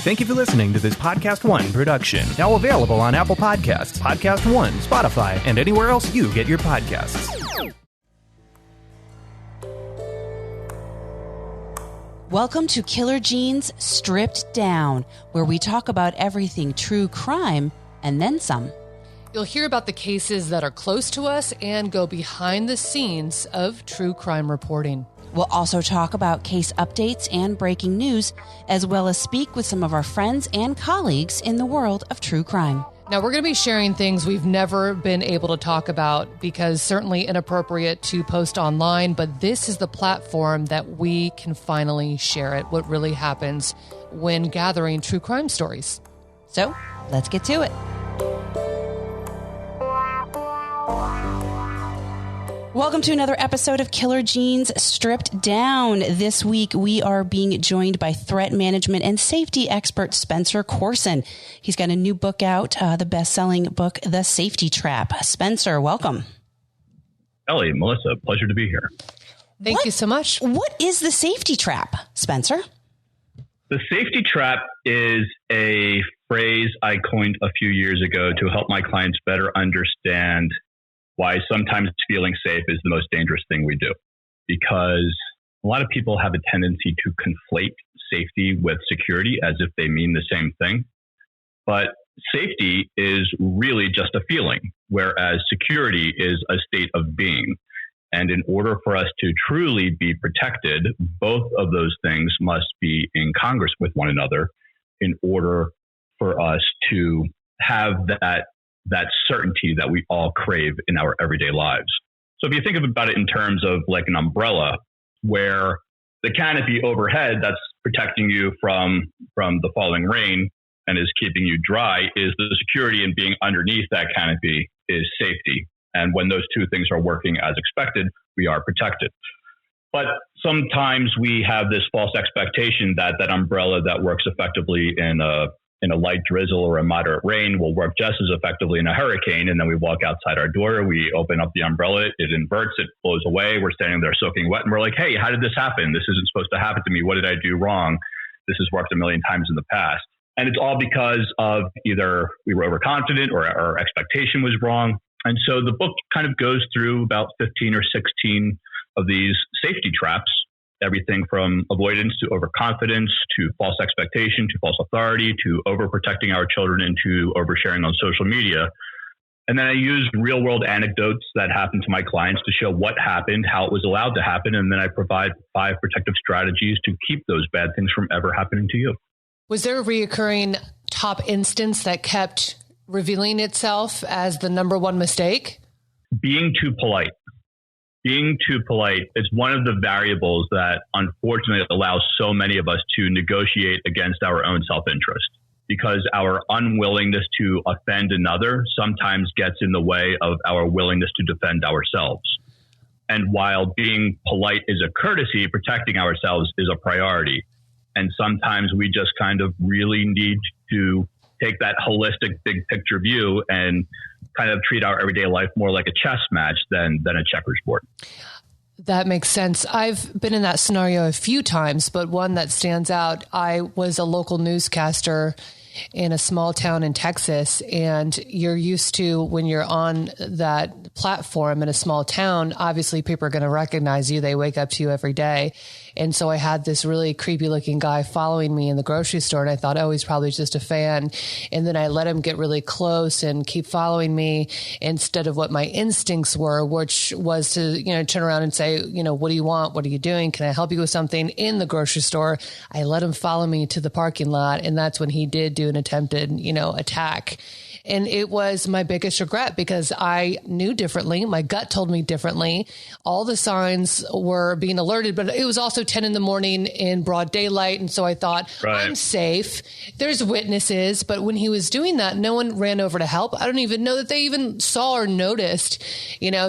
Thank you for listening to this Podcast One production. Now available on Apple Podcasts, Podcast One, Spotify, and anywhere else you get your podcasts. Welcome to Killer Gene's Stripped Down, where we talk about everything true crime and then some. You'll hear about the cases that are close to us and go behind the scenes of true crime reporting. We'll also talk about case updates and breaking news, as well as speak with some of our friends and colleagues in the world of true crime. Now, we're going to be sharing things we've never been able to talk about because certainly inappropriate to post online, but this is the platform that we can finally share it, what really happens when gathering true crime stories. So, let's get to it. Welcome to another episode of Killer Gene's Stripped Down. This week, we are being joined by threat management and safety expert Spencer Coursen. He's got a new book out, the best-selling book, The Safety Trap. Spencer, welcome. Ellie, Melissa, pleasure to be here. Thank you so much. What is the safety trap, Spencer? The safety trap is a phrase I coined a few years ago to help my clients better understand why sometimes feeling safe is the most dangerous thing we do. Because a lot of people have a tendency to conflate safety with security as if they mean the same thing. But safety is really just a feeling, whereas security is a state of being. And in order for us to truly be protected, both of those things must be in Congress with one another in order for us to have that certainty that we all crave in our everyday lives. So if you think about it in terms of like an umbrella, where the canopy overhead that's protecting you from the falling rain and is keeping you dry, is the security, and being underneath that canopy is safety. And when those two things are working as expected, we are protected. But sometimes we have this false expectation that that umbrella that works effectively in a light drizzle or a moderate rain will work just as effectively in a hurricane. And then we walk outside our door, we open up the umbrella, it inverts, it blows away. We're standing there soaking wet and we're like, hey, how did this happen? This isn't supposed to happen to me. What did I do wrong? This has worked a million times in the past. And it's all because of either we were overconfident or our expectation was wrong. And so the book kind of goes through about 15 or 16 of these safety traps. Everything from avoidance to overconfidence to false expectation to false authority to overprotecting our children and to oversharing on social media. And then I use real world anecdotes that happened to my clients to show what happened, how it was allowed to happen. And then I provide 5 protective strategies to keep those bad things from ever happening to you. Was there a reoccurring top instance that kept revealing itself as the number one mistake? Being too polite. Being too polite is one of the variables that unfortunately allows so many of us to negotiate against our own self-interest, because our unwillingness to offend another sometimes gets in the way of our willingness to defend ourselves. And while being polite is a courtesy, protecting ourselves is a priority. And sometimes we just kind of really need to take that holistic big picture view and kind of treat our everyday life more like a chess match than a checkers board. That makes sense. I've been in that scenario a few times, but one that stands out, I was a local newscaster in a small town in Texas, and you're used to when you're on that platform in a small town, obviously people are going to recognize you. They wake up to you every day. And so I had this really creepy looking guy following me in the grocery store, and I thought, oh, he's probably just a fan. And then I let him get really close and keep following me instead of what my instincts were, which was to, turn around and say, what do you want? What are you doing? Can I help you with something in the grocery store? I let him follow me to the parking lot. And that's when he did do an attempted, attack. And it was my biggest regret because I knew differently. My gut told me differently. All the signs were being alerted, but it was also 10 in the morning in broad daylight. And so I thought, right, I'm safe. There's witnesses. But when he was doing that, no one ran over to help. I don't even know that they even saw or noticed,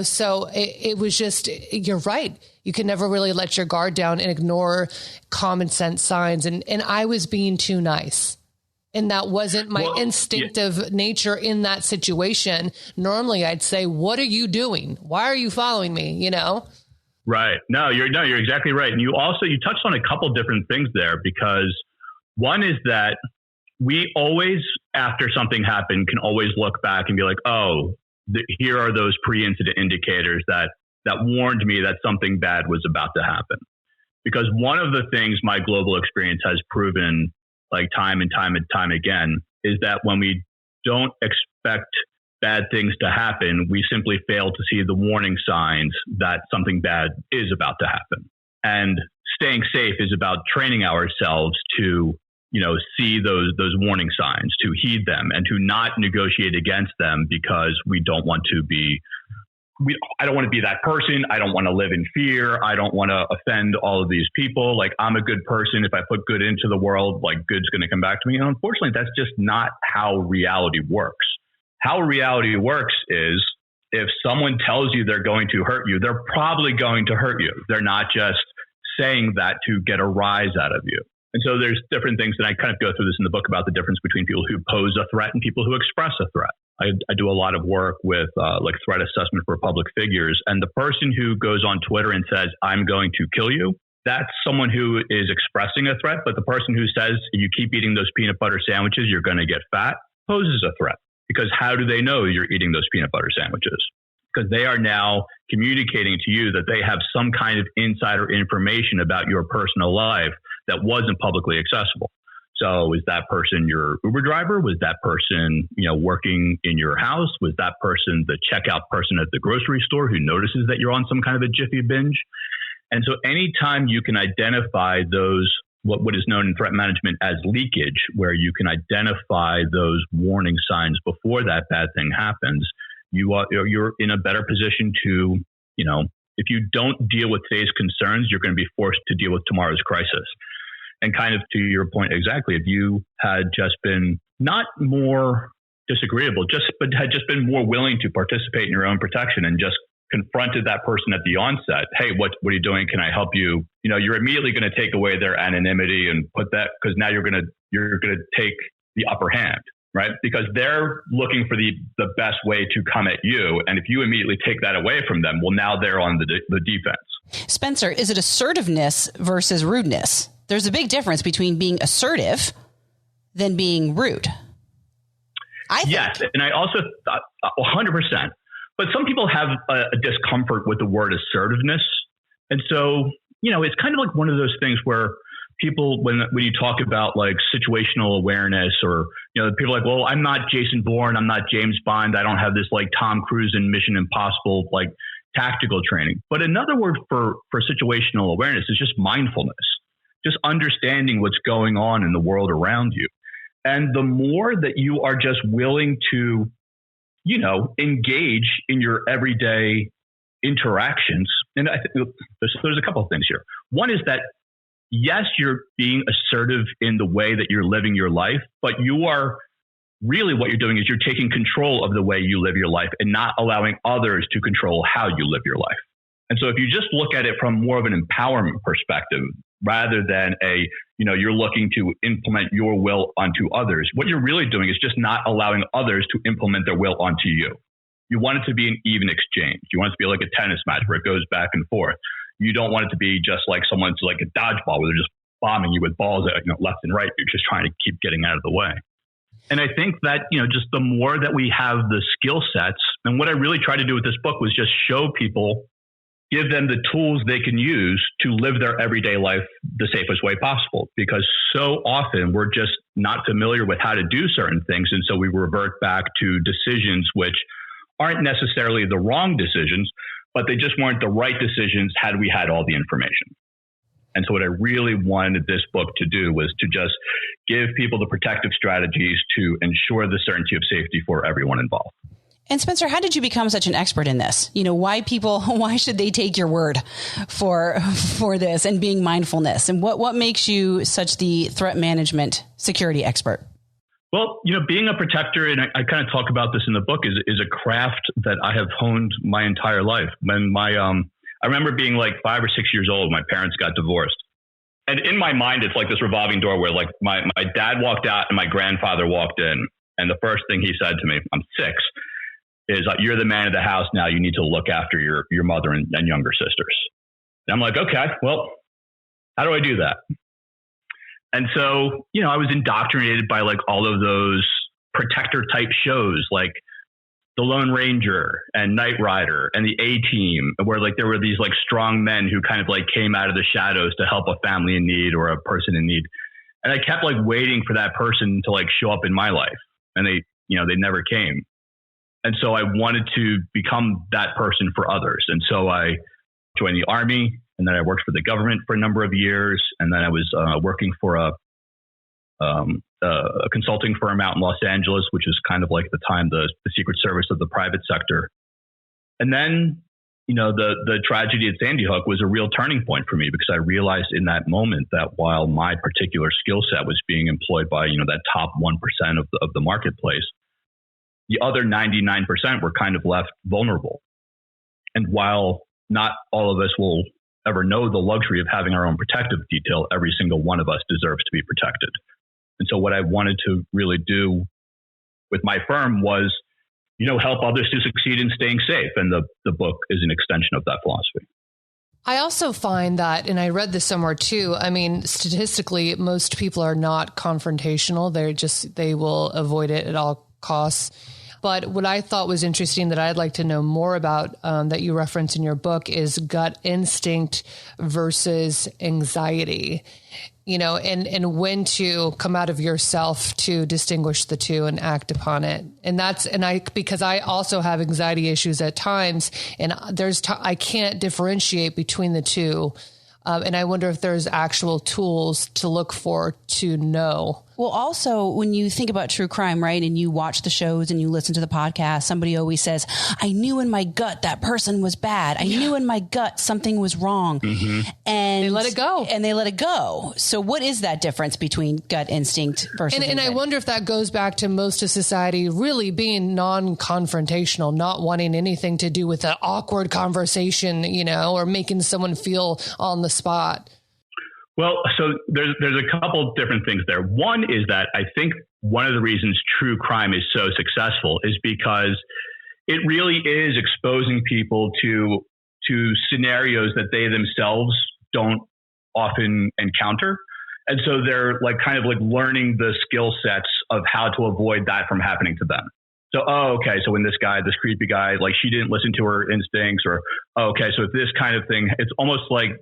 so it was just, you're right. You can never really let your guard down and ignore common sense signs. And I was being too nice. And that wasn't my instinctive nature in that situation. Normally I'd say, what are you doing? Why are you following me? Right. No, you're exactly right. And you touched on a couple different things there, because one is that we always, after something happened, can always look back and be like, oh, here are those pre-incident indicators that warned me that something bad was about to happen. Because one of the things my global experience has proven, like time and time and time again, is that when we don't expect bad things to happen, we simply fail to see the warning signs that something bad is about to happen. And staying safe is about training ourselves to, see those warning signs, to heed them, and to not negotiate against them because we don't want to be. I don't want to be that person. I don't want to live in fear. I don't want to offend all of these people. Like, I'm a good person. If I put good into the world, like, good's going to come back to me. And unfortunately, that's just not how reality works. How reality works is if someone tells you they're going to hurt you, they're probably going to hurt you. They're not just saying that to get a rise out of you. And so there's different things, and I kind of go through this in the book about the difference between people who pose a threat and people who express a threat. I do a lot of work with threat assessment for public figures. And the person who goes on Twitter and says, I'm going to kill you, that's someone who is expressing a threat. But the person who says, if you keep eating those peanut butter sandwiches, you're going to get fat, poses a threat. Because how do they know you're eating those peanut butter sandwiches? Because they are now communicating to you that they have some kind of insider information about your personal life that wasn't publicly accessible. So is that person your Uber driver? Was that person, working in your house? Was that person the checkout person at the grocery store who notices that you're on some kind of a Jiffy binge? And so anytime you can identify those, what is known in threat management as leakage, where you can identify those warning signs before that bad thing happens, you're in a better position to, if you don't deal with today's concerns, you're going to be forced to deal with tomorrow's crisis. And kind of to your point exactly, if you had just been not more disagreeable, but had just been more willing to participate in your own protection and just confronted that person at the onset, hey, what are you doing? Can I help you? You're immediately going to take away their anonymity and put that, because now you're going to take the upper hand, right? Because they're looking for the best way to come at you. And if you immediately take that away from them, well, now they're on the defense. Spencer, is it assertiveness versus rudeness? There's a big difference between being assertive than being rude. Yes. And I also thought 100%. But some people have a discomfort with the word assertiveness. And so, it's kind of like one of those things where people, when you talk about like situational awareness, or, people are like, well, I'm not Jason Bourne. I'm not James Bond. I don't have this like Tom Cruise in Mission Impossible, like tactical training. But another word for situational awareness is just mindfulness. Just understanding what's going on in the world around you. And the more that you are just willing to, engage in your everyday interactions. And I think there's a couple of things here. One is that, yes, you're being assertive in the way that you're living your life, but you are really, what you're doing is you're taking control of the way you live your life and not allowing others to control how you live your life. And so if you just look at it from more of an empowerment perspective, rather than you're looking to implement your will onto others, what you're really doing is just not allowing others to implement their will onto you. You want it to be an even exchange. You want it to be like a tennis match where it goes back and forth. You don't want it to be just like someone's like a dodgeball where they're just bombing you with balls left and right. You're just trying to keep getting out of the way. And I think that, just the more that we have the skill sets, and what I really tried to do with this book was just show people, give them the tools they can use to live their everyday life the safest way possible. Because so often we're just not familiar with how to do certain things. And so we revert back to decisions which aren't necessarily the wrong decisions, but they just weren't the right decisions had we had all the information. And so what I really wanted this book to do was to just give people the protective strategies to ensure the certainty of safety for everyone involved. And Spencer, how did you become such an expert in this? Why should they take your word for this and being mindfulness? And what makes you such the threat management security expert? Well, being a protector, and I kind of talk about this in the book, is a craft that I have honed my entire life. When I remember being like 5 or 6 years old, my parents got divorced. And in my mind, it's like this revolving door where like my dad walked out and my grandfather walked in. And the first thing he said to me, I'm 6, is you're the man of the house now. You need to look after your mother and younger sisters. And I'm like, okay, well, how do I do that? And so, I was indoctrinated by like all of those protector type shows like The Lone Ranger and Knight Rider and the A-Team, where like there were these like strong men who kind of like came out of the shadows to help a family in need or a person in need. And I kept like waiting for that person to like show up in my life, and they never came. And so I wanted to become that person for others. And so I joined the Army, and then I worked for the government for a number of years. And then I was working for a consulting firm out in Los Angeles, which was kind of like at the time the Secret Service of the private sector. And then, the tragedy at Sandy Hook was a real turning point for me, because I realized in that moment that while my particular skill set was being employed by, that top 1% of the marketplace, the other 99% were kind of left vulnerable. And while not all of us will ever know the luxury of having our own protective detail, every single one of us deserves to be protected. And so what I wanted to really do with my firm was, help others to succeed in staying safe. And the book is an extension of that philosophy. I also find that, and I read this somewhere too, I mean, statistically, most people are not confrontational. They will avoid it at all costs. But what I thought was interesting that I'd like to know more about that you reference in your book is gut instinct versus anxiety, and when to come out of yourself to distinguish the two and act upon it. Because I also have anxiety issues at times, and I can't differentiate between the two. And I wonder if there's actual tools to look for to know. Well, also, when you think about true crime, right, and you watch the shows and you listen to the podcast, somebody always says, I knew in my gut that person was bad. I knew in my gut something was wrong. Mm-hmm. And they let it go. So what is that difference between gut instinct versus And I wonder if that goes back to most of society really being non-confrontational, not wanting anything to do with an awkward conversation, or making someone feel on the spot. Well, so there's a couple different things there. One is that I think one of the reasons true crime is so successful is because it really is exposing people to scenarios that they themselves don't often encounter. And so they're like kind of like learning the skill sets of how to avoid that from happening to them. So, so when this creepy guy, like she didn't listen to her instincts, or, so if this kind of thing, it's almost like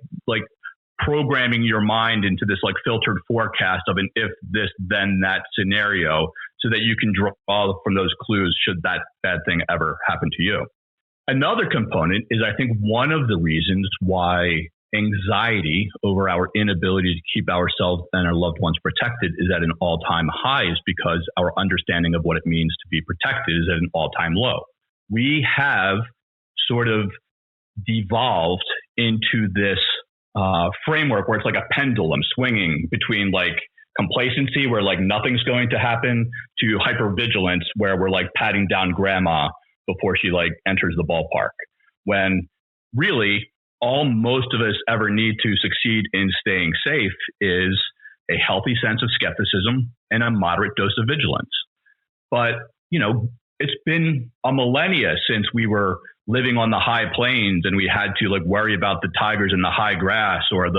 programming your mind into this like filtered forecast of an if this then that scenario, so that you can draw from those clues should that bad thing ever happen to you. Another component is, I think, one of the reasons why anxiety over our inability to keep ourselves and our loved ones protected is at an all-time high, is because our understanding of what it means to be protected is at an all-time low. We have sort of devolved into this framework where it's like a pendulum swinging between like complacency, where like nothing's going to happen, to hypervigilance, where we're like patting down grandma before she like enters the ballpark, when really all most of us ever need to succeed in staying safe is a healthy sense of skepticism and a moderate dose of vigilance. But, it's been a millennia since we were living on the high plains and we had to like worry about the tigers in the high grass, or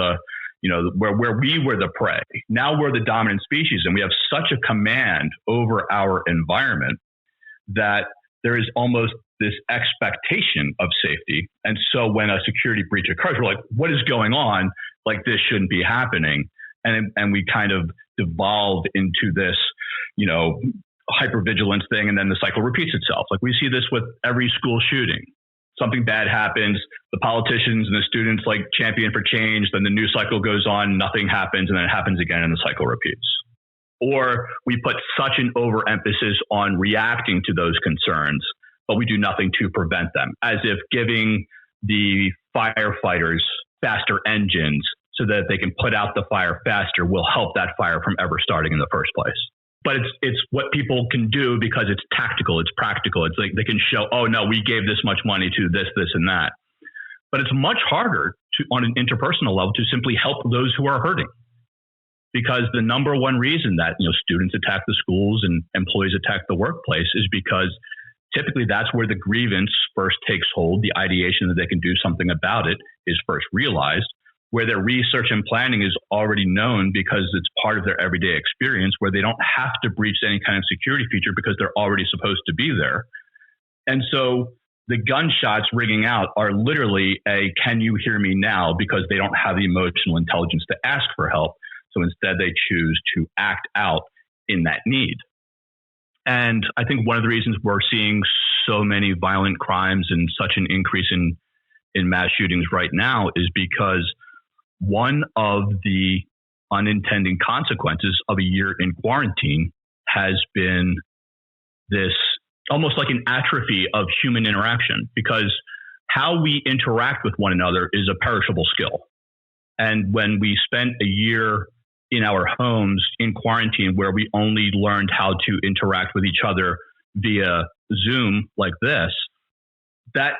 where we were the prey. Now we're the dominant species, and we have such a command over our environment that there is almost this expectation of safety. And so when a security breach occurs, we're like, what is going on? Like, this shouldn't be happening. And we kind of devolve into this, hypervigilance thing, and then the cycle repeats itself. Like, we see this with every school shooting. Something bad happens, the politicians and the students like champion for change, then the news cycle goes on, nothing happens, and then it happens again and the cycle repeats. Or we put such an overemphasis on reacting to those concerns, but we do nothing to prevent them, as if giving the firefighters faster engines so that they can put out the fire faster will help that fire from ever starting in the first place. But it's what people can do because it's tactical, it's practical. It's like they can show, oh no, we gave this much money to this, and that. But it's much harder on an interpersonal level to simply help those who are hurting. Because the number one reason that students attack the schools and employees attack the workplace is because typically that's where the grievance first takes hold. The ideation that they can do something about it is first realized. where their research and planning is already known because it's part of their everyday experience, where they don't have to breach any kind of security feature because they're already supposed to be there. And so the gunshots ringing out are literally a, can you hear me now? Because they don't have the emotional intelligence to ask for help. So instead they choose to act out in that need. And I think one of the reasons we're seeing so many violent crimes and such an increase in mass shootings right now is because one of the unintended consequences of a year in quarantine has been this almost like an atrophy of human interaction, because how we interact with one another is a perishable skill. And when we spent a year in our homes in quarantine where we only learned how to interact with each other via Zoom like this, that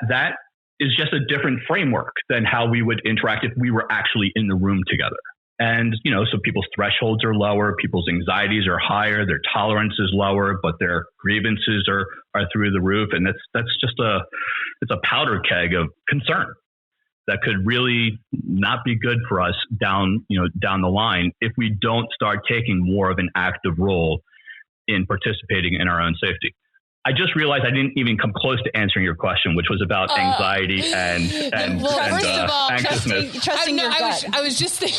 is just a different framework than how we would interact if we were actually in the room together. And, so people's thresholds are lower, people's anxieties are higher, their tolerance is lower, but their grievances are through the roof. And that's just it's a powder keg of concern that could really not be good for us down the line if we don't start taking more of an active role in participating in our own safety. I just realized I didn't even come close to answering your question, which was about anxiety and first of all, anxiousness. trusting your gut. I was just thinking,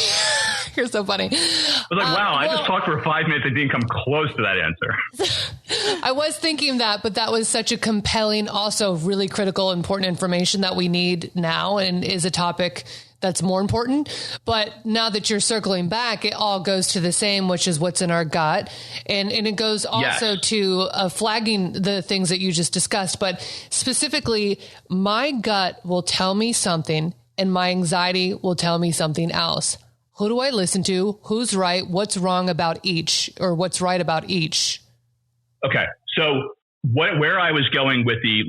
you're so funny. I was like, wow, I just talked for 5 minutes and didn't come close to that answer. I was thinking that, but that was such a compelling, also really critical, important information that we need now, and is a topic that's more important. But now that you're circling back, it all goes to the same, which is what's in our gut. And it goes also to flagging the things that you just discussed. But specifically, my gut will tell me something and my anxiety will tell me something else. Who do I listen to? Who's right? What's wrong about each, or what's right about each? Okay. So where I was going with the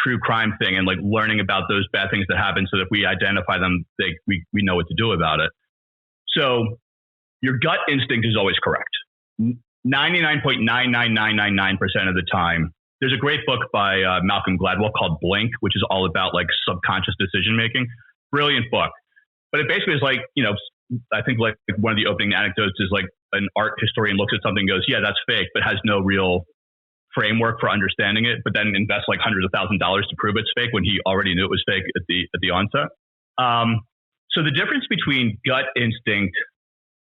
true crime thing and like learning about those bad things that happen so that if we identify them, we know what to do about it. So your gut instinct is always correct. 99.99999% of the time. There's a great book by Malcolm Gladwell called Blink, which is all about like subconscious decision making. Brilliant book. But it basically is like, I think like one of the opening anecdotes is like an art historian looks at something and goes, yeah, that's fake, but has no real framework for understanding it, but then invests like hundreds of $1,000s to prove it's fake when he already knew it was fake at the onset. So the difference between gut instinct,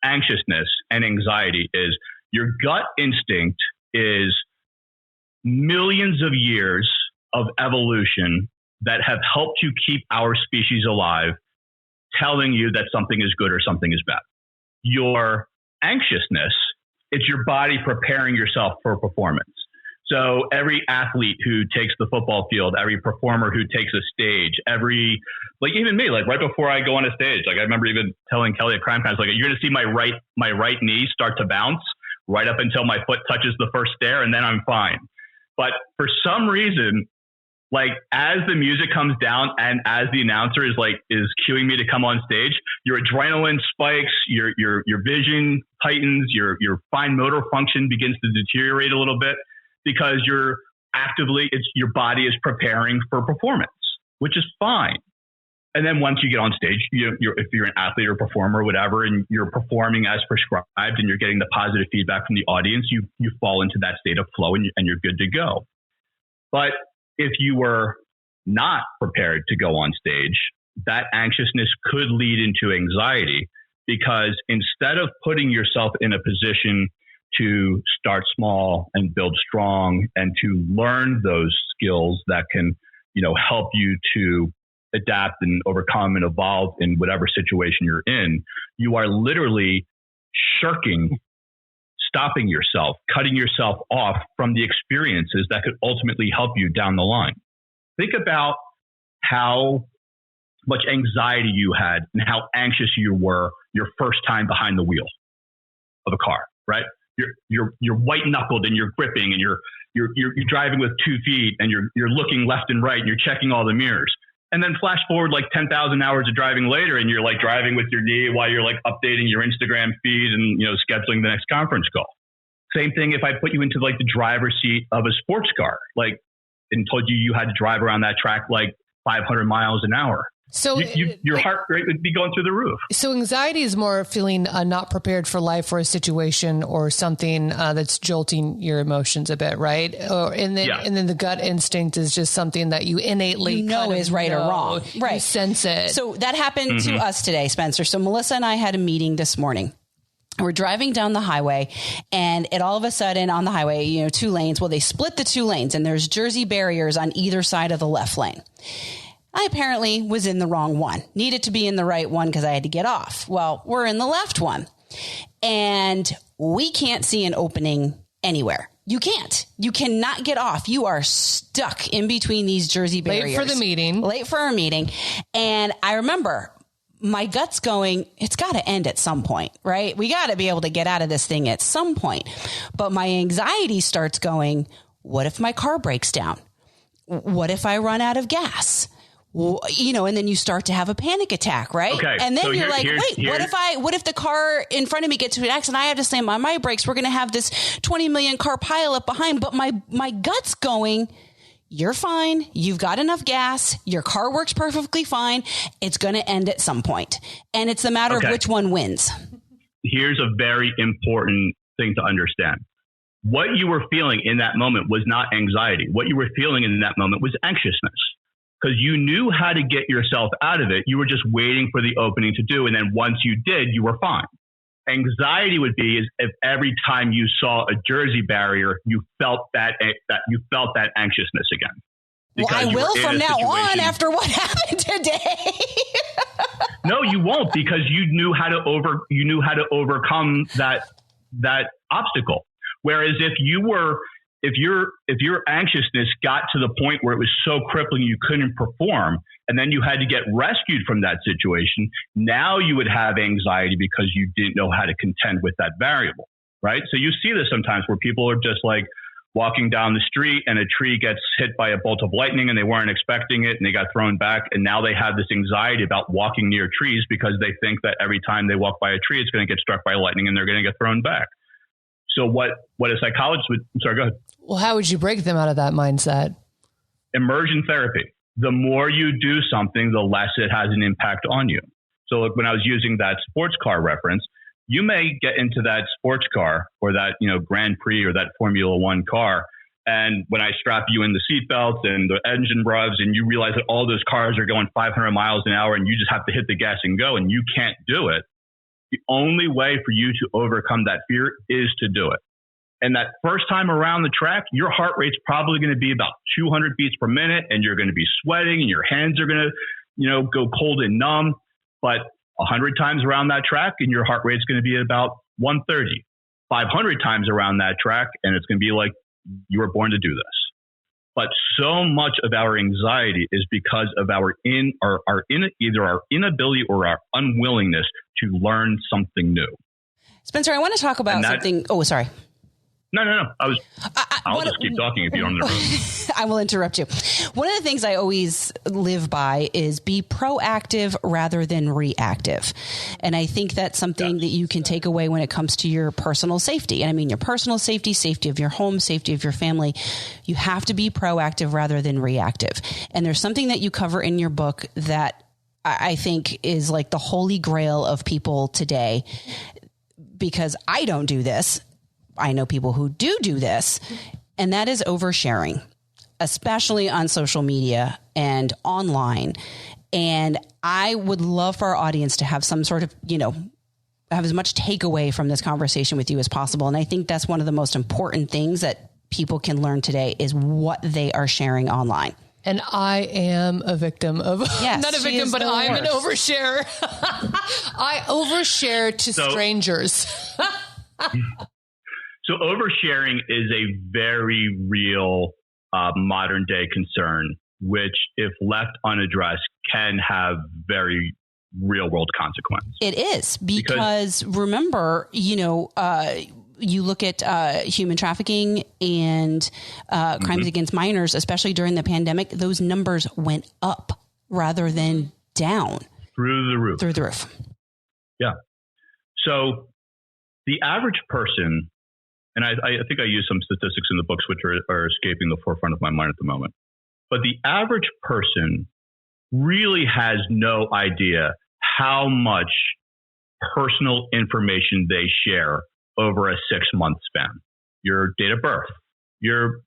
anxiousness, and anxiety is your gut instinct is millions of years of evolution that have helped you keep our species alive, telling you that something is good or something is bad. Your anxiousness, it's your body preparing yourself for performance. So every athlete who takes the football field, every performer who takes a stage, even me, like right before I go on a stage, like I remember even telling Kelly at Crime Times, like, you're going to see my right knee start to bounce right up until my foot touches the first stair, and then I'm fine. But for some reason, like as the music comes down and as the announcer is cueing me to come on stage, your adrenaline spikes, your vision tightens, your fine motor function begins to deteriorate a little bit, because your body is preparing for performance, which is fine. And then once you get on stage, if you're an athlete or performer or whatever, and you're performing as prescribed and you're getting the positive feedback from the audience, you fall into that state of flow and you're good to go. But if you were not prepared to go on stage, that anxiousness could lead into anxiety, because instead of putting yourself in a position to start small and build strong and to learn those skills that can, help you to adapt and overcome and evolve in whatever situation you're in, you are literally shirking, stopping yourself, cutting yourself off from the experiences that could ultimately help you down the line. Think about how much anxiety you had and how anxious you were your first time behind the wheel of a car, right? You're white knuckled and you're gripping and you're driving with 2 feet and you're looking left and right and you're checking all the mirrors. And then flash forward like 10,000 hours of driving later, and you're like driving with your knee while you're like updating your Instagram feed and scheduling the next conference call. Same thing if I put you into like the driver's seat of a sports car, and told you had to drive around that track like 500 miles an hour. So your heart rate would be going through the roof. So anxiety is more feeling not prepared for life or a situation or something that's jolting your emotions a bit, right? And then the gut instinct is just something that you innately know is right or wrong. Right. You sense it. So that happened to us today, Spencer. So Melissa and I had a meeting this morning. We're driving down the highway, and it all of a sudden on the highway, 2 lanes. Well, they split the 2 lanes, and there's Jersey barriers on either side of the left lane. I apparently was in the wrong one, needed to be in the right one because I had to get off. Well, we're in the left one, and we can't see an opening anywhere. You can't. You cannot get off. You are stuck in between these Jersey barriers. Late for our meeting. And I remember my gut's going, it's got to end at some point, right? We got to be able to get out of this thing at some point. But my anxiety starts going, what if my car breaks down? What if I run out of gas? And then you start to have a panic attack, right? Okay. And then you're like, what if the car in front of me gets to an accident? I have to slam on my brakes. We're going to have this 20 million car pile up behind. But my gut's going, you're fine. You've got enough gas. Your car works perfectly fine. It's going to end at some point. And it's a matter of which one wins. Here's a very important thing to understand. What you were feeling in that moment was not anxiety. What you were feeling in that moment was anxiousness. Because you knew how to get yourself out of it. You were just waiting for the opening to do. And then once you did, you were fine. Anxiety would be is if every time you saw a Jersey barrier, you felt that anxiousness again. Well, I will from now on after what happened today. No, you won't, because you knew how to overcome that obstacle. Whereas if your anxiousness got to the point where it was so crippling you couldn't perform, and then you had to get rescued from that situation, now you would have anxiety because you didn't know how to contend with that variable, right? So you see this sometimes where people are just like walking down the street and a tree gets hit by a bolt of lightning and they weren't expecting it and they got thrown back. And now they have this anxiety about walking near trees because they think that every time they walk by a tree, it's going to get struck by lightning and they're going to get thrown back. So what a psychologist would, sorry, go ahead. Well, how would you break them out of that mindset? Immersion therapy. The more you do something, the less it has an impact on you. So like when I was using that sports car reference, you may get into that sports car or that, Grand Prix or that Formula One car. And when I strap you in the seatbelts and the engine revs and you realize that all those cars are going 500 miles an hour and you just have to hit the gas and go and you can't do it. The only way for you to overcome that fear is to do it. And that first time around the track, your heart rate's probably going to be about 200 beats per minute and you're going to be sweating and your hands are going to, go cold and numb. But 100 times around that track and your heart rate's going to be about 130, 500 times around that track. And it's going to be like you were born to do this. But so much of our anxiety is because of either our inability or our unwillingness to learn something new. Spencer, I want to talk about something. Oh, sorry. No. I'll just keep talking if you don't interrupt. I will interrupt you. One of the things I always live by is be proactive rather than reactive. And I think that's something that you can take away when it comes to your personal safety. And I mean, your personal safety, safety of your home, safety of your family. You have to be proactive rather than reactive. And there's something that you cover in your book that I think is like the holy grail of people today, because I don't do this. I know people who do this, and that is oversharing, especially on social media and online. And I would love for our audience to have some sort of, have as much takeaway from this conversation with you as possible. And I think that's one of the most important things that people can learn today is what they are sharing online. And I am a victim of, yes, not a victim, but I'm an oversharer. I overshare to strangers. So oversharing is a very real modern day concern, which if left unaddressed can have very real world consequences. It is because remember, you look at human trafficking and crimes against minors, especially during the pandemic, those numbers went up rather than down. Through the roof. Yeah. So the average person, and I think I use some statistics in the books which are escaping the forefront of my mind at the moment, but the average person really has no idea how much personal information they share over a 6-month span. Your date of birth, your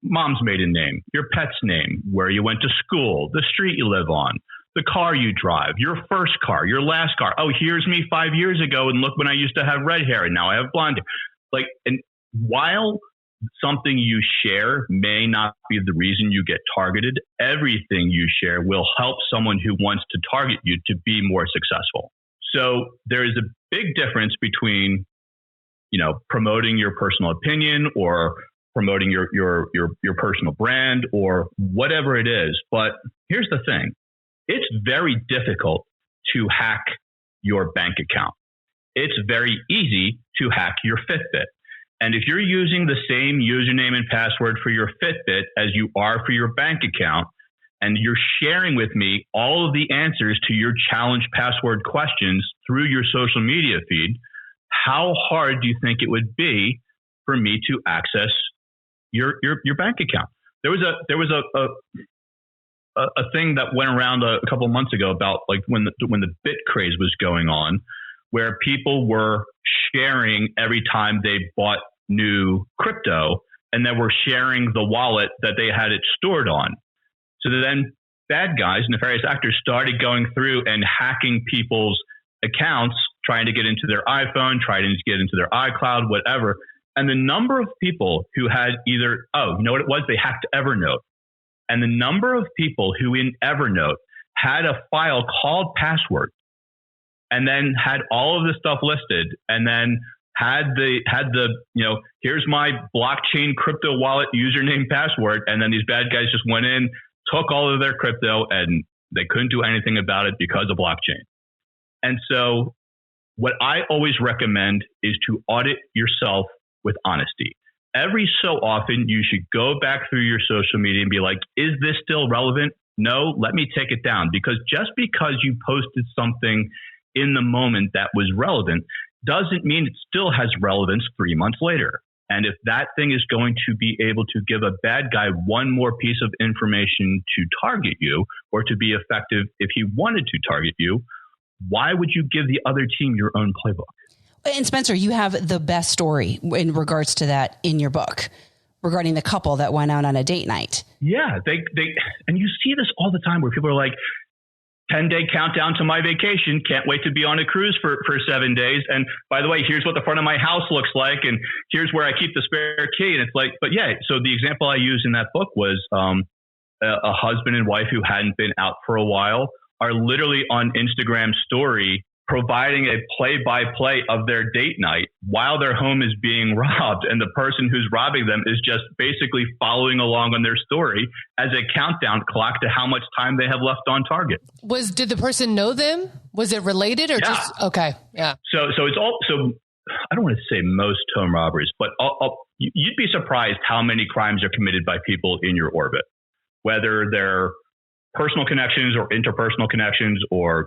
mom's maiden name, your pet's name, where you went to school, the street you live on, the car you drive, your first car, your last car. Oh, here's me 5 years ago, and look when I used to have red hair and now I have blonde hair. Like, and while something you share may not be the reason you get targeted, everything you share will help someone who wants to target you to be more successful. So there is a big difference between, promoting your personal opinion or promoting your personal brand or whatever it is. But here's the thing. It's very difficult to hack your bank account. It's very easy to hack your Fitbit. And if you're using the same username and password for your Fitbit as you are for your bank account, and you're sharing with me all of the answers to your challenge password questions through your social media feed, how hard do you think it would be for me to access your bank account? There was a thing that went around a couple of months ago about like when the bit craze was going on, where people were sharing every time they bought new crypto, and then were sharing the wallet that they had it stored on. So then bad guys, nefarious actors, started going through and hacking people's accounts, trying to get into their iPhone, trying to get into their iCloud, whatever. And the number of people who had either, they hacked Evernote. And the number of people who in Evernote had a file called password, and then had all of this stuff listed, and then had the here's my blockchain crypto wallet username password, and then these bad guys just went in, took all of their crypto, and they couldn't do anything about it because of blockchain. And so what I always recommend is to audit yourself with honesty. Every so often, you should go back through your social media and be like, is this still relevant? No, let me take it down. Because just because you posted something in the moment that was relevant doesn't mean it still has relevance 3 months later. And if that thing is going to be able to give a bad guy one more piece of information to target you, or to be effective if he wanted to target you, why would you give the other team your own playbook? And Spencer, you have the best story in regards to that in your book regarding the couple that went out on a date night. Yeah, they and you see this all the time where people are like, 10-day countdown to my vacation. Can't wait to be on a cruise for 7 days. And by the way, here's what the front of my house looks like. And here's where I keep the spare key. And it's like, but yeah, so the example I used in that book was a husband and wife who hadn't been out for a while are literally on Instagram story providing a play-by-play of their date night while their home is being robbed. And the person who's robbing them is just basically following along on their story as a countdown clock to how much time they have left on target. Did the person know them? Was it related or just, okay. Yeah. So it's all, so I don't want to say most home robberies, but you'd be surprised how many crimes are committed by people in your orbit, whether they're personal connections or interpersonal connections, or,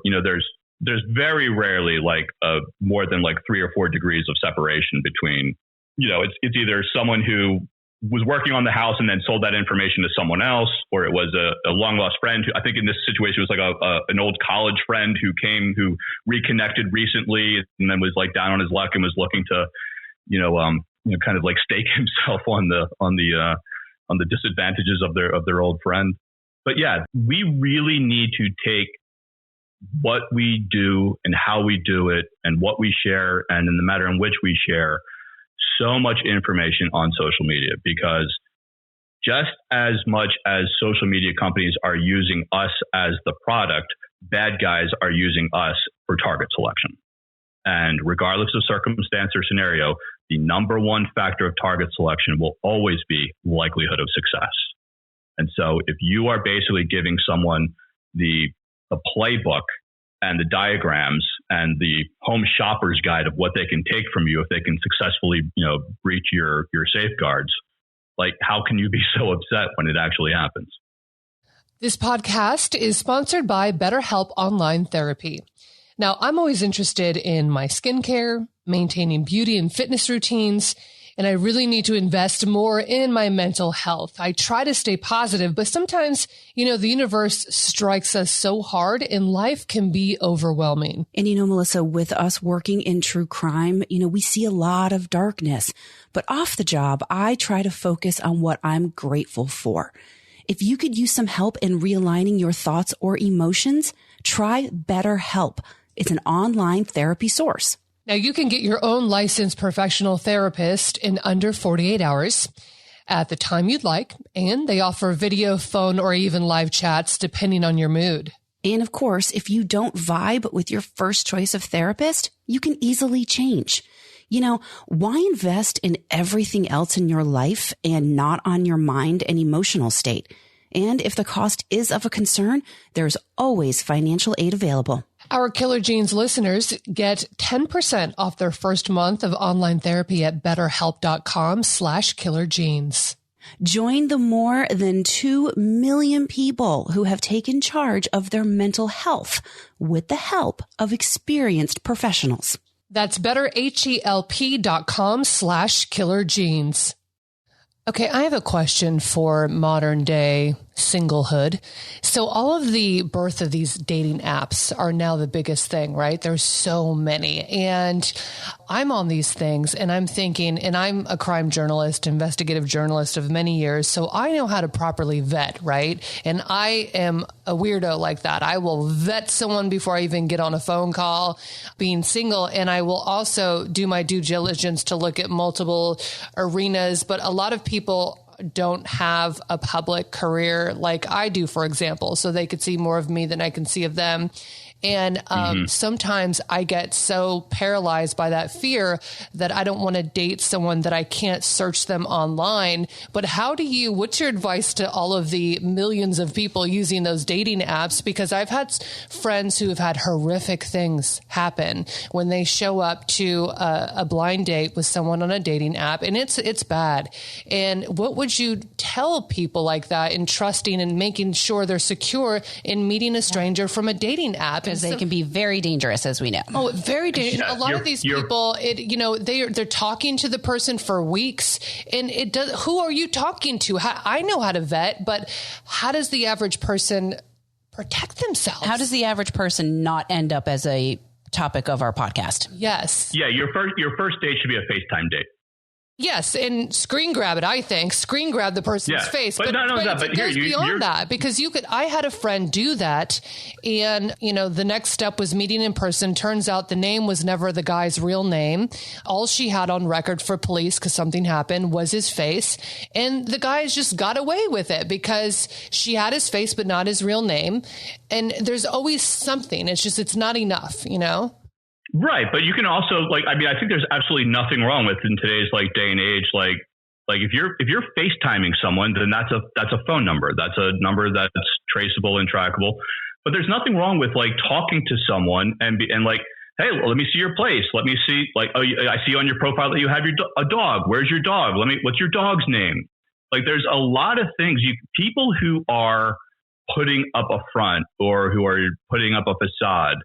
there's very rarely more than 3 or 4 degrees of separation between, it's either someone who was working on the house and then sold that information to someone else, or it was a long lost friend who, I think in this situation, was an old college friend who reconnected recently and then was down on his luck and was looking to, kind of stake himself on the disadvantages of their old friend. But yeah, we really need to take what we do and how we do it and what we share and in the manner in which we share so much information on social media, because just as much as social media companies are using us as the product, bad guys are using us for target selection. And regardless of circumstance or scenario, the number one factor of target selection will always be likelihood of success. And so if you are basically giving someone the playbook and the diagrams and the home shopper's guide of what they can take from you if they can successfully, breach your safeguards, how can you be so upset when it actually happens? This podcast is sponsored by BetterHelp Online Therapy. Now, I'm always interested in my skincare, maintaining beauty and fitness routines. and I really need to invest more in my mental health. I try to stay positive, but sometimes, the universe strikes us so hard and life can be overwhelming. And Melissa, with us working in true crime, we see a lot of darkness, but off the job, I try to focus on what I'm grateful for. If you could use some help in realigning your thoughts or emotions, try BetterHelp. It's an online therapy source. Now, you can get your own licensed professional therapist in under 48 hours at the time you'd like, and they offer video, phone, or even live chats depending on your mood. And of course, if you don't vibe with your first choice of therapist, you can easily change. Why invest in everything else in your life and not on your mind and emotional state? And if the cost is of a concern, there's always financial aid available. Our Killer Genes listeners get 10% off their first month of online therapy at betterhelp.com/killergenes. Join the more than 2 million people who have taken charge of their mental health with the help of experienced professionals. That's betterhelp.com/killergenes. Okay, I have a question for modern day singlehood. So all of the birth of these dating apps are now the biggest thing, right? There's so many. And I'm on these things and I'm thinking, and I'm a crime journalist, investigative journalist of many years. So I know how to properly vet, right? And I am a weirdo like that. I will vet someone before I even get on a phone call being single. And I will also do my due diligence to look at multiple arenas. But a lot of people don't have a public career like I do, for example, so they could see more of me than I can see of them. And sometimes I get so paralyzed by that fear that I don't want to date someone that I can't search them online. But what's your advice to all of the millions of people using those dating apps? Because I've had friends who have had horrific things happen when they show up to a blind date with someone on a dating app, and it's bad. And what would you tell people like that in trusting and making sure they're secure in meeting a stranger from a dating app? Because they can be very dangerous, as we know. Oh, very dangerous. Yeah, a lot of these people, they're talking to the person for weeks, and it does. Who are you talking to? I know how to vet, but how does the average person protect themselves? How does the average person not end up as a topic of our podcast? Yes. Yeah, your first date should be a FaceTime date. Yes, and screen grab it, I think. Screen grab the person's face. But it goes beyond that, because I had a friend do that, and, the next step was meeting in person. Turns out the name was never the guy's real name. All she had on record for police, because something happened, was his face. And the guys just got away with it because she had his face, but not his real name. And there's always something. It's not enough, Right. But you can also I think there's absolutely nothing wrong with in today's day and age, if you're FaceTiming someone, then that's a phone number. That's a number that's traceable and trackable. But there's nothing wrong with talking to someone and hey, let me see your place. Let me see I see on your profile that you have a dog. Where's your dog? What's your dog's name? There's a lot of things people who are putting up a front or who are putting up a facade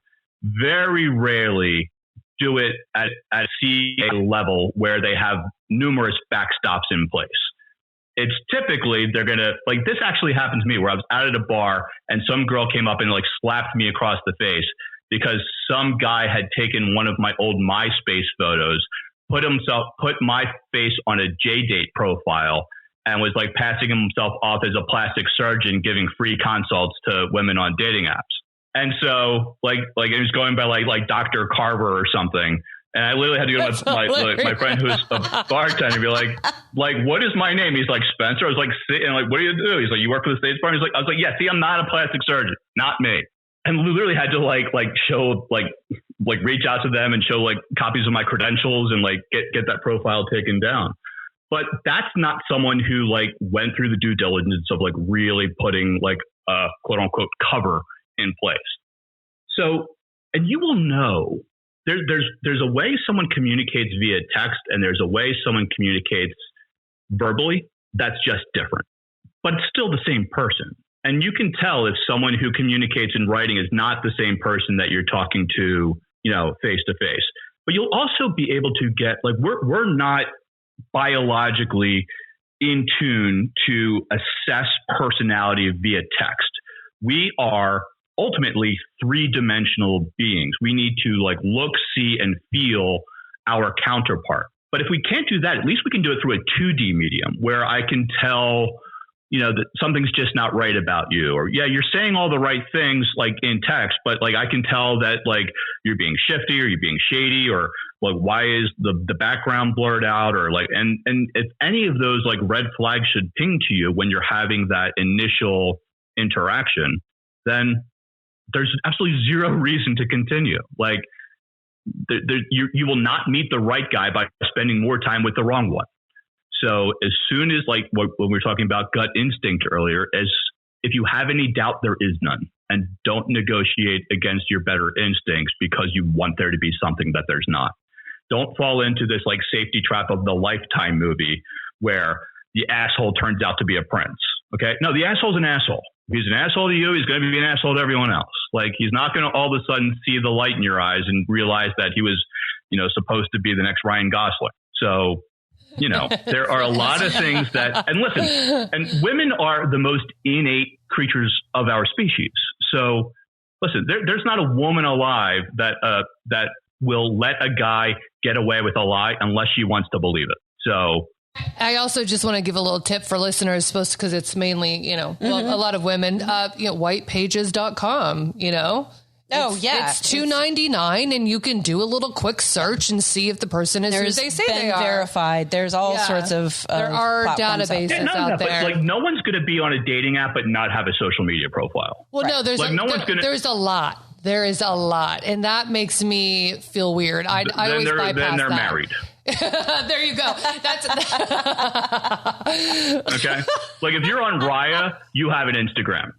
very rarely do it at CA level where they have numerous backstops in place. It's typically they're going to this actually happened to me where I was out at a bar and some girl came up and slapped me across the face because some guy had taken one of my old MySpace photos, put my face on a JDate profile and was passing himself off as a plastic surgeon giving free consults to women on dating apps. And so, it was going by Dr. Carver or something, and I literally had to go to my friend who's a bartender and be like, what is my name? He's like, Spencer. I was like, and what do you do? He's like, you work for the State Department? I was like, yeah. See, I'm not a plastic surgeon, not me. And we literally had to show reach out to them and show copies of my credentials and get that profile taken down. But that's not someone who went through the due diligence of really putting a quote unquote cover in place. So, and you will know there's a way someone communicates via text and there's a way someone communicates verbally that's just different, but it's still the same person. And you can tell if someone who communicates in writing is not the same person that you're talking to, face to face. But you'll also be able to get we're not biologically in tune to assess personality via text. We are ultimately three-dimensional beings. We need to like look, see, and feel our counterpart. But if we can't do that, at least we can do it through a 2D medium where I can tell, that something's just not right about you, or yeah, you're saying all the right things like in text, but like I can tell that like you're being shifty or you're being shady, or like why is the background blurred out, or like and if any of those like red flags should ping to you when you're having that initial interaction, then there's absolutely zero reason to continue. Like you will not meet the right guy by spending more time with the wrong one. So as soon as like when we were talking about gut instinct earlier, as if you have any doubt, there is none, and don't negotiate against your better instincts because you want there to be something that there's not. Don't fall into this like safety trap of the Lifetime movie where the asshole turns out to be a prince. Okay. No, the asshole's an asshole. If he's an asshole to you, he's going to be an asshole to everyone else. Like he's not going to all of a sudden see the light in your eyes and realize that he was, supposed to be the next Ryan Gosling. So, there are a lot of things that, and listen, and women are the most innate creatures of our species. So listen, there's not a woman alive that will let a guy get away with a lie unless she wants to believe it. So I also just want to give a little tip for listeners, because it's mainly, a lot of women, whitepages.com, Oh, yeah. It's $2.99, and you can do a little quick search and see if the person is who they say they are. Verified. There's all sorts of there are databases out there. But, like, no one's going to be on a dating app but not have a social media profile. Well, no, there's there's a lot. There is a lot, and that makes me feel weird. I always bypass then they're that. married. There you go. That's okay. Like if you're on Raya, you have an Instagram.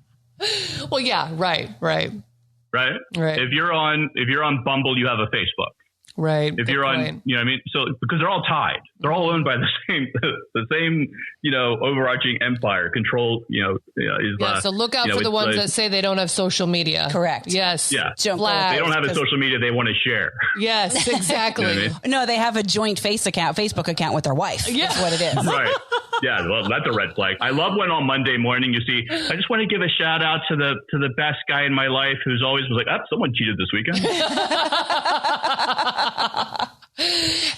Well, yeah, right. Right. If you're on Bumble, you have a Facebook. Right. If you're on, so because they're all tied, they're all owned by the same, overarching empire control, so look out for the ones that say they don't have social media. Correct. Yes. Yeah. They don't have a social media they want to share. Yes, exactly. No, they have a joint Facebook account with their wife. Yeah. That's what it is. Right. Yeah, well, that's a red flag. I love when on Monday morning you see, I just want to give a shout out to the best guy in my life who's always was like, someone cheated this weekend.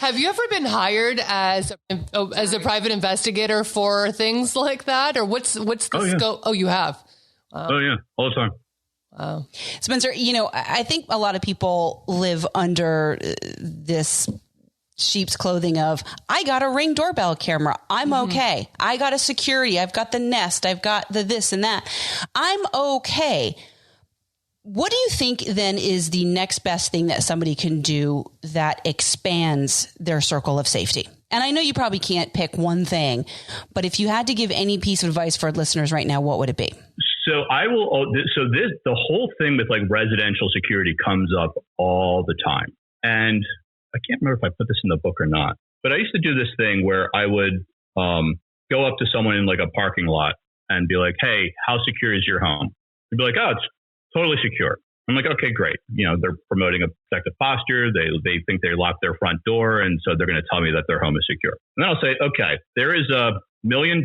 Have you ever been hired as a private investigator for things like that, or what's the scope? Oh, you have. Wow. Oh yeah, all the time. Wow. Spencer, I think a lot of people live under this sheep's clothing of, I got a Ring doorbell camera. I'm okay. I got a security. I've got the Nest. I've got the this and that. I'm okay. What do you think then is the next best thing that somebody can do that expands their circle of safety? And I know you probably can't pick one thing, but if you had to give any piece of advice for listeners right now, what would it be? So the whole thing with like residential security comes up all the time. And I can't remember if I put this in the book or not, but I used to do this thing where I would go up to someone in like a parking lot and be like, hey, how secure is your home? They'd be like, oh, it's totally secure. I'm like, okay, great. They're promoting a protective posture. They think they locked their front door. And so they're going to tell me that their home is secure. And then I'll say, okay, there is $1 million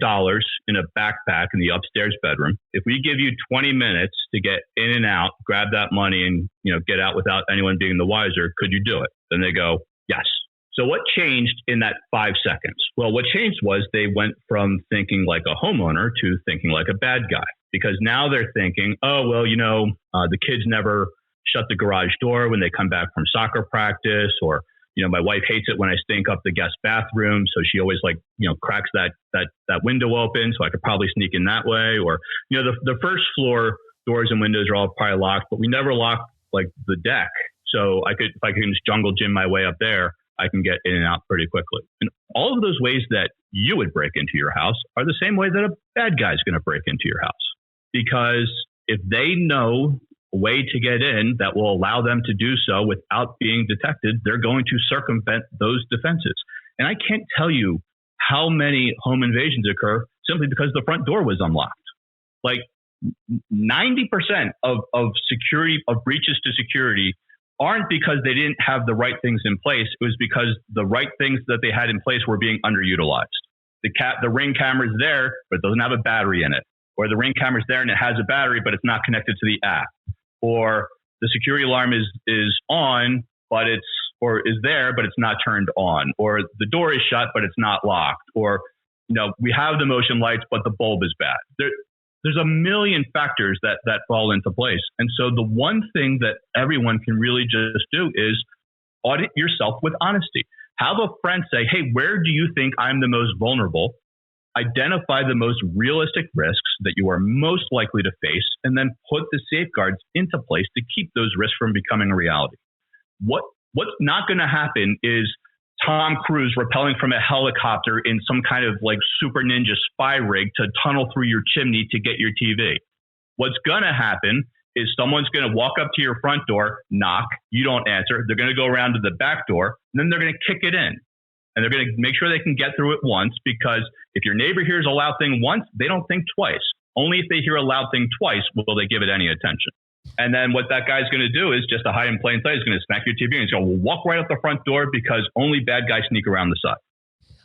in a backpack in the upstairs bedroom. If we give you 20 minutes to get in and out, grab that money and, get out without anyone being the wiser, could you do it? Then they go, yes. So what changed in that 5 seconds? Well, what changed was they went from thinking like a homeowner to thinking like a bad guy. Because now they're thinking, oh, well, the kids never shut the garage door when they come back from soccer practice, or, my wife hates it when I stink up the guest bathroom. So she always cracks that window open. So I could probably sneak in that way. Or, the first floor doors and windows are all probably locked, but we never lock like the deck. So if I can just jungle gym my way up there, I can get in and out pretty quickly. And all of those ways that you would break into your house are the same way that a bad guy's going to break into your house. Because if they know a way to get in that will allow them to do so without being detected, they're going to circumvent those defenses. And I can't tell you how many home invasions occur simply because the front door was unlocked. Like 90% of security, of breaches to security, aren't because they didn't have the right things in place. It was because the right things that they had in place were being underutilized. The Ring camera's there, but it doesn't have a battery in it. Or the Ring camera's there and it has a battery, but it's not connected to the app. Or the security alarm is on, but is there, but it's not turned on. Or the door is shut, but it's not locked. Or, we have the motion lights, but the bulb is bad. There's a million factors that fall into place. And so the one thing that everyone can really just do is audit yourself with honesty. Have a friend say, hey, where do you think I'm the most vulnerable? Identify the most realistic risks that you are most likely to face, and then put the safeguards into place to keep those risks from becoming a reality. What's not going to happen is Tom Cruise rappelling from a helicopter in some kind of like super ninja spy rig to tunnel through your chimney to get your TV. What's going to happen is someone's going to walk up to your front door, knock, you don't answer. They're going to go around to the back door, and then they're going to kick it in. And they're going to make sure they can get through it once, because if your neighbor hears a loud thing once, they don't think twice. Only if they hear a loud thing twice will they give it any attention. And then what that guy's going to do is just to hide in plain sight. He's going to smack your TV and he's going to walk right out the front door, because only bad guys sneak around the side.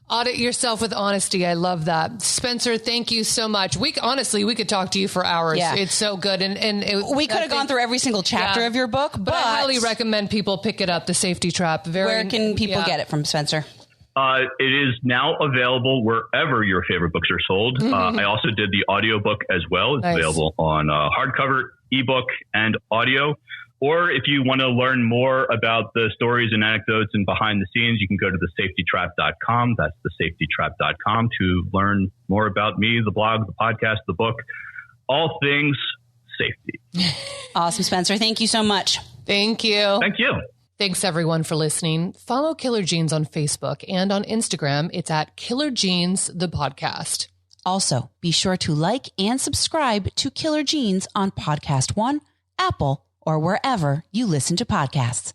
Audit yourself with honesty. I love that. Spencer, thank you so much. We could talk to you for hours. Yeah. It's so good. We could have gone through every single chapter of your book, but I highly recommend people pick it up, The Safety Trap. Where can people get it from, Spencer? It is now available wherever your favorite books are sold. I also did the audiobook as well. It's available on hardcover, ebook, and audio. Or if you want to learn more about the stories and anecdotes and behind the scenes, you can go to thesafetytrap.com. That's thesafetytrap.com to learn more about me, the blog, the podcast, the book, all things safety. Awesome, Spencer. Thank you so much. Thank you. Thank you. Thanks, everyone, for listening. Follow Killer Jeans on Facebook and on Instagram. It's at Killer Jeans, the podcast. Also, be sure to like and subscribe to Killer Jeans on Podcast One, Apple, or wherever you listen to podcasts.